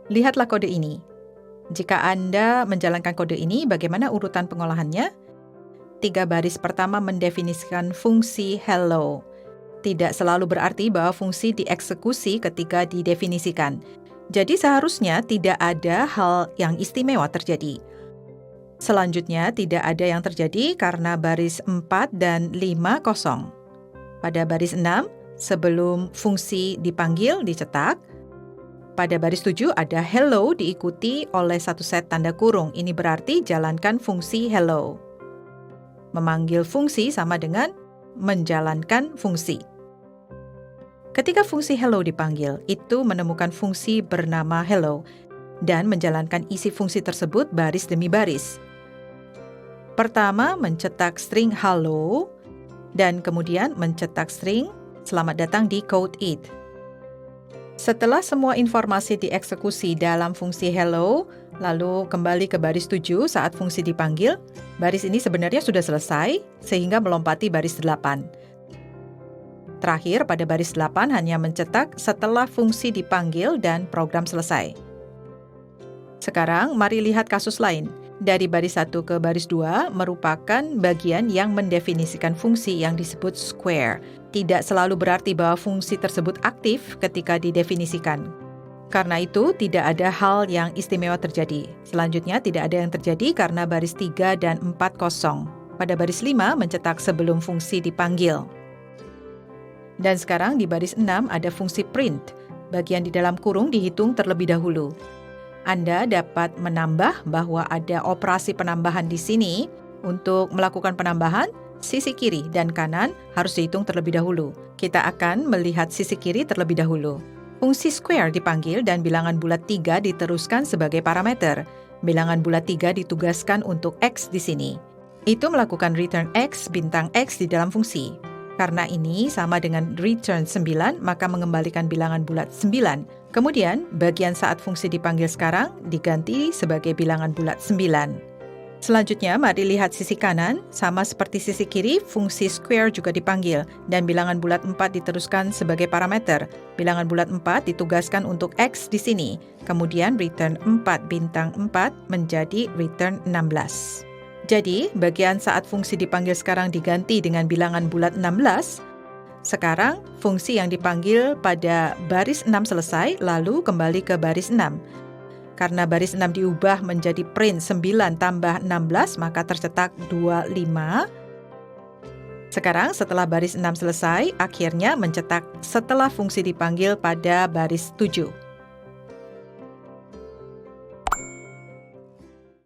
Lihatlah kode ini. Jika Anda menjalankan kode ini, bagaimana urutan pengolahannya? 3 baris pertama mendefinisikan fungsi hello. Tidak selalu berarti bahwa fungsi dieksekusi ketika didefinisikan. Jadi seharusnya tidak ada hal yang istimewa terjadi. Selanjutnya tidak ada yang terjadi karena baris 4 dan 5 kosong. Pada baris 6, sebelum fungsi dipanggil dicetak. Pada baris 7 ada hello diikuti oleh satu set tanda kurung. Ini berarti jalankan fungsi hello. Memanggil fungsi sama dengan menjalankan fungsi. Ketika fungsi hello dipanggil, itu menemukan fungsi bernama hello dan menjalankan isi fungsi tersebut baris demi baris. Pertama, mencetak string hello dan kemudian mencetak string selamat datang di code it. Setelah semua informasi dieksekusi dalam fungsi hello, lalu kembali ke baris 7 saat fungsi dipanggil, baris ini sebenarnya sudah selesai sehingga melompati baris 8. Terakhir, pada baris 8 hanya mencetak setelah fungsi dipanggil dan program selesai. Sekarang, mari lihat kasus lain. Dari baris 1 ke baris 2 merupakan bagian yang mendefinisikan fungsi yang disebut square. Tidak selalu berarti bahwa fungsi tersebut aktif ketika didefinisikan. Karena itu, tidak ada hal yang istimewa terjadi. Selanjutnya, tidak ada yang terjadi karena baris 3 dan 4 kosong. Pada baris 5 mencetak sebelum fungsi dipanggil. Dan sekarang di baris 6 ada fungsi print. Bagian di dalam kurung dihitung terlebih dahulu. Anda dapat menambah bahwa ada operasi penambahan di sini. Untuk melakukan penambahan, sisi kiri dan kanan harus dihitung terlebih dahulu. Kita akan melihat sisi kiri terlebih dahulu. Fungsi square dipanggil dan bilangan bulat 3 diteruskan sebagai parameter. Bilangan bulat 3 ditugaskan untuk X di sini. Itu melakukan return X bintang X di dalam fungsi. Karena ini sama dengan return 9, maka mengembalikan bilangan bulat 9. Kemudian, bagian saat fungsi dipanggil sekarang diganti sebagai bilangan bulat 9. Selanjutnya, mari lihat sisi kanan. Sama seperti sisi kiri, fungsi square juga dipanggil, dan bilangan bulat 4 diteruskan sebagai parameter. Bilangan bulat 4 ditugaskan untuk X di sini. Kemudian, return 4 bintang 4 menjadi return 16. Jadi, bagian saat fungsi dipanggil sekarang diganti dengan bilangan bulat 16. Sekarang, fungsi yang dipanggil pada baris 6 selesai, lalu kembali ke baris 6. Karena baris 6 diubah menjadi print 9 tambah 16, maka tercetak 25. Sekarang, setelah baris 6 selesai, akhirnya mencetak setelah fungsi dipanggil pada baris 7.